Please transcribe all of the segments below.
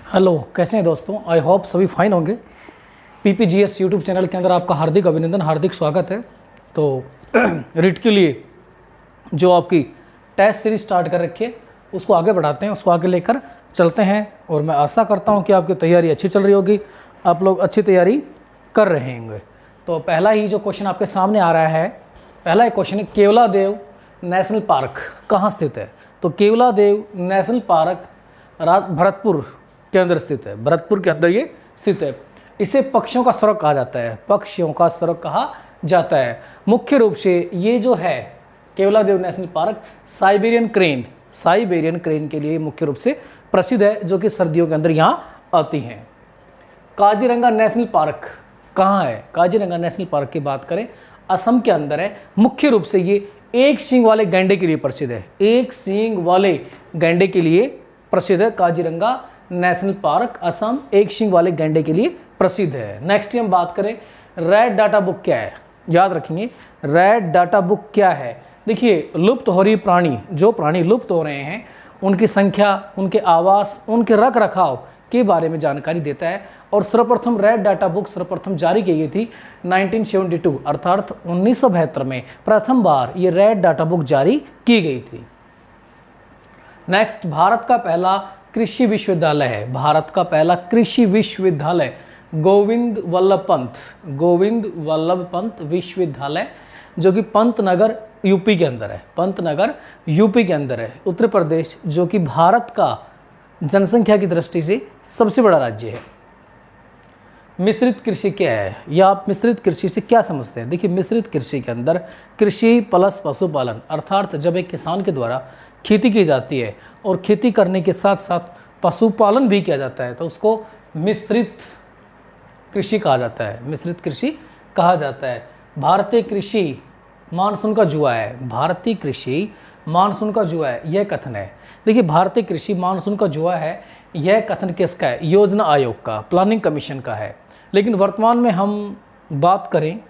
Hello, कैसे हैं दोस्तों। आई होप सभी फाइन होंगे। पीपीजीएस यूट्यूब चैनल के अंदर आपका हार्दिक अभिनंदन, हार्दिक स्वागत है। तो रीट के लिए जो आपकी टेस्ट सीरीज स्टार्ट कर रखी है उसको आगे बढ़ाते हैं, उसको आगे लेकर चलते हैं। और मैं आशा करता हूं कि आपकी तैयारी अच्छी चल रही होगी, आप लोग अच्छी तैयारी कर रहे होंगे। तो पहला ही जो क्वेश्चन आपके सामने आ रहा है, पहला एक क्वेश्चन है, केवलादेव नेशनल पार्क कहाँ स्थित है। तो केवलादेव नेशनल पार्क भरतपुर के अंदर स्थित है। भरतपुर के अंदर ये स्थित है। इसे पक्षियों का स्वर्ग कहा जाता है, पक्षियों का स्वर्ग कहा जाता है। मुख्य रूप से ये जो है Keoladeo national park Siberian crane के लिए मुख्य रूप से प्रसिद्ध है, जो कि सर्दियों के अंदर यहाँ आती हैं। काजीरंगा नेशनल पार्क कहाँ है। काजीरंगा नेशनल पार्क की बात करें, असम के अंदर है। मुख्य रूप से ये एक सींग वाले गैंडे के लिए प्रसिद्ध है, एक सींग वाले गैंडे के लिए प्रसिद्ध है। काजीरंगा नेशनल पार्क असम एक सींग वाले गैंडे के लिए प्रसिद्ध है। नेक्स्ट हम बात करें, रेड डाटा बुक क्या है। याद रखेंगे, रेड डाटा बुक क्या है। देखिए, लुप्त हो रही प्राणी, जो प्राणी लुप्त हो रहे हैं उनकी संख्या, उनके आवास, उनके रख रखाव के बारे में जानकारी देता है। और सर्वप्रथम रेड डाटा बुक सर्वप्रथम जारी की गई थी 1972 अर्थात 1972 में प्रथम बार ये रेड डाटा बुक जारी की गई थी। नेक्स्ट, भारत का पहला कृषि विश्वविद्यालय है। भारत का पहला कृषि विश्वविद्यालय गोविंद वल्लभ पंत विश्वविद्यालय, जो कि पंतनगर यूपी के अंदर है। पंतनगर यूपी के अंदर है। उत्तर प्रदेश, जो कि भारत का जनसंख्या की दृष्टि से सबसे बड़ा राज्य है। मिश्रित कृषि क्या है, या आप मिश्रित कृषि से क्या समझते हैं। देखिए, मिश्रित कृषि के अंदर कृषि प्लस पशुपालन, अर्थात जब एक किसान के द्वारा खेती की जाती है और खेती करने के साथ साथ पशुपालन भी किया जाता है, तो उसको मिश्रित कृषि कहा जाता है। मिश्रित कृषि कहा जाता है। भारतीय कृषि मानसून का जुआ है। भारतीय कृषि मानसून का जुआ है, यह कथन है। देखिए, भारतीय कृषि मानसून का जुआ है, यह कथन किसका है। योजना आयोग का, प्लानिंग कमीशन का है। लेकिन वर्तमान में हम बात करें,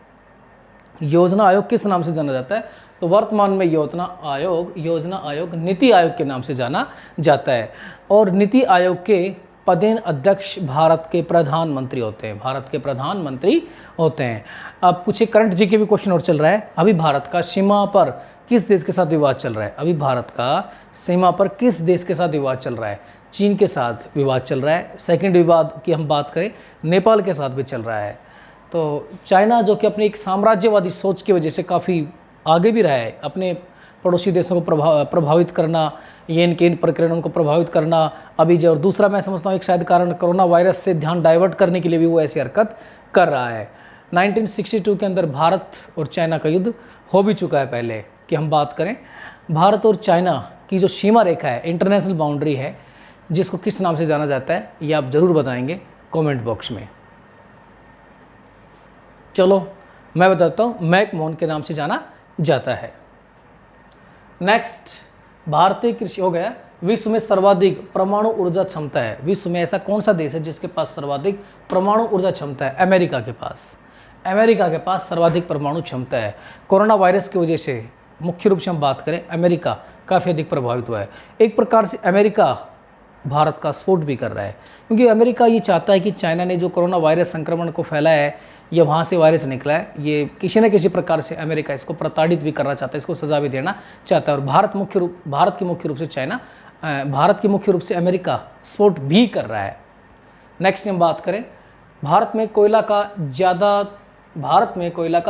योजना आयोग किस नाम से जाना जाता है, तो वर्तमान में योजना आयोग नीति आयोग के नाम से जाना जाता है। और नीति आयोग के पदेन अध्यक्ष भारत के प्रधानमंत्री होते हैं। भारत के प्रधानमंत्री होते हैं। अब कुछ एक करंट जीके भी क्वेश्चन और चल रहा है। अभी भारत का सीमा पर किस देश के साथ विवाद चल रहा है। अभी भारत का सीमा पर किस देश के साथ विवाद चल रहा है। चीन के साथ विवाद चल रहा है। सेकंड विवाद की हम बात करें, नेपाल के साथ भी चल रहा है। तो चाइना, जो कि अपनी एक साम्राज्यवादी सोच की वजह से काफ़ी आगे भी रहा है, अपने पड़ोसी देशों को प्रभावित करना, ये इनके इन प्रकरणों को प्रभावित करना अभी जो। और दूसरा मैं समझता हूँ एक शायद कारण कोरोना वायरस से ध्यान डाइवर्ट करने के लिए भी वो ऐसी हरकत कर रहा है। 1962 के अंदर भारत और चाइना का युद्ध हो भी चुका है। पहले कि हम बात करें, भारत और चाइना की जो सीमा रेखा है, इंटरनेशनल बाउंड्री है, जिसको किस नाम से जाना जाता है, ये आप ज़रूर बताएंगे कमेंट बॉक्स में। चलो मैं बताता हूँ, मैकमोहन के नाम से जाना जाता है। नेक्स्ट, भारतीय कृषि हो गया। विश्व में सर्वाधिक परमाणु ऊर्जा क्षमता है। विश्व में ऐसा कौन सा देश है जिसके पास सर्वाधिक परमाणु ऊर्जा क्षमता है। अमेरिका के पास सर्वाधिक परमाणु क्षमता है। कोरोना वायरस की वजह से मुख्य रूप से हम बात करें, अमेरिका काफ़ी अधिक प्रभावित हुआ है। एक प्रकार से अमेरिका भारत का सपोर्ट भी कर रहा है, क्योंकि अमेरिका ये चाहता है कि चाइना ने जो कोरोना वायरस संक्रमण को फैलाया है, ये वहाँ से वायरस निकला है, ये किसी न किसी प्रकार से अमेरिका इसको प्रताड़ित भी करना चाहता है, इसको सजा भी देना चाहता है। और भारत की मुख्य रूप से अमेरिका सपोर्ट भी कर रहा है। नेक्स्ट हम बात करें, भारत में कोयला का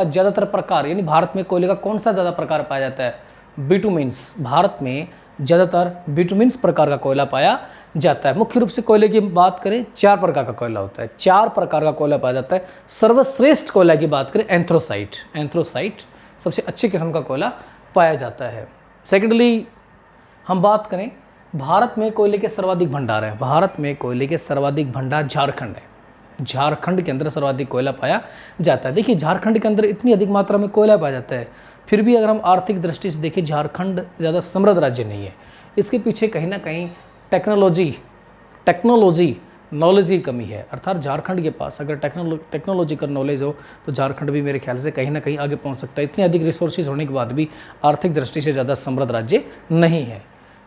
ज़्यादातर प्रकार, यानी भारत में कोयले का कौन सा ज़्यादा प्रकार पाया जाता है। बिटुमिन्स। भारत में ज़्यादातर बिटुमिन्स प्रकार का कोयला पाया जाता है। मुख्य रूप से कोयले की बात करें, 4 प्रकार का कोयला होता है। 4 प्रकार का कोयला पाया जाता है। सर्वश्रेष्ठ कोयला की बात करें, एंथ्रोसाइट सबसे अच्छे किस्म का कोयला पाया जाता है। सेकेंडली हम बात करें, भारत में कोयले के सर्वाधिक भंडार है। भारत में कोयले के सर्वाधिक भंडार झारखंड है। झारखंड के अंदर सर्वाधिक कोयला पाया जाता है। देखिए, झारखंड के अंदर इतनी अधिक मात्रा में कोयला पाया जाता है, फिर भी अगर हम आर्थिक दृष्टि से देखें, झारखंड ज़्यादा समृद्ध राज्य नहीं है। इसके पीछे कहीं ना कहीं टेक्नोलॉजी नॉलेज की कमी है। अर्थात झारखंड के पास अगर टेक्नोलॉजी का नॉलेज हो तो झारखंड भी मेरे ख्याल से कहीं ना कहीं आगे पहुंच सकता है। इतनी अधिक रिसोर्सेज होने के बाद भी आर्थिक दृष्टि से ज़्यादा समृद्ध राज्य नहीं है।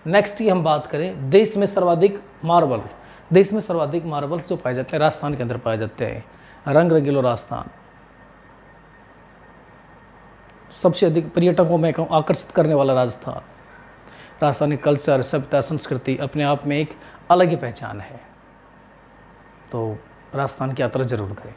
नेक्स्ट की हम बात करें, देश में सर्वाधिक मार्बल देश में सर्वाधिक मार्बल्स जो पाए जाते हैं राजस्थान के अंदर पाए जाते हैं। रंग रंगीलो राजस्थान, सबसे अधिक पर्यटकों में आकर्षित करने वाला राजस्थान। राजस्थानी कल्चर, सभ्यता, संस्कृति अपने आप में एक अलग ही पहचान है। तो राजस्थान की यात्रा जरूर करें।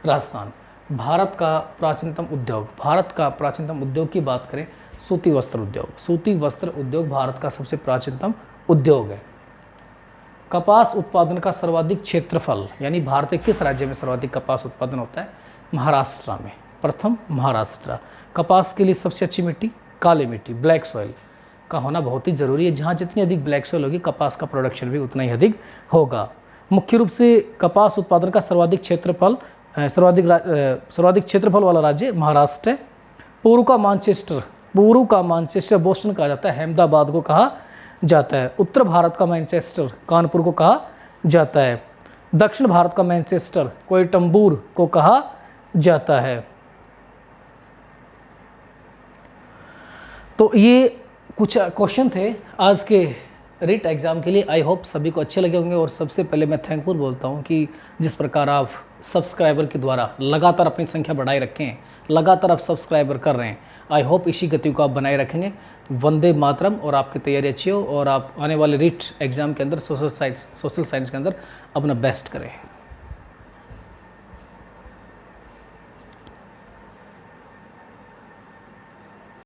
राजस्थान भारत का प्राचीनतम उद्योग, भारत का प्राचीनतम उद्योग की बात करें, सूती वस्त्र उद्योग। सूती वस्त्र उद्योग भारत का सबसे प्राचीनतम उद्योग है। कपास उत्पादन का सर्वाधिक क्षेत्रफल, यानी भारत के किस राज्य में सर्वाधिक कपास उत्पादन होता है? महाराष्ट्र में, प्रथम महाराष्ट्र। कपास के लिए सबसे अच्छी मिट्टी काली मिट्टी, ब्लैक सॉइल का होना बहुत ही जरूरी है। जहाँ जितनी अधिक ब्लैक सॉइल होगी कपास का प्रोडक्शन भी उतना ही अधिक होगा। मुख्य रूप से कपास उत्पादन का सर्वाधिक क्षेत्रफल वाला राज्य महाराष्ट्र है। पूर्व का मानचेस्टर बोस्टन कहा जाता है, अहमदाबाद को कहा जाता है। उत्तर भारत का मैनचेस्टर कानपुर को कहा जाता है। दक्षिण भारत का मैनचेस्टर कोयम्बटूर को कहा जाता है। तो ये कुछ क्वेश्चन थे आज के रिट एग्ज़ाम के लिए। आई होप सभी को अच्छे लगे होंगे। और सबसे पहले मैं थैंकफुल बोलता हूँ कि जिस प्रकार आप सब्सक्राइबर के द्वारा लगातार अपनी संख्या बढ़ाए रखें हैं, लगातार आप सब्सक्राइबर कर रहे हैं। आई होप इसी गति को आप बनाए रखेंगे। वंदे मातरम। और आपकी तैयारी अच्छी हो और आप आने वाले रिट एग्ज़ाम के अंदर सोशल साइंस के अंदर अपना बेस्ट करें।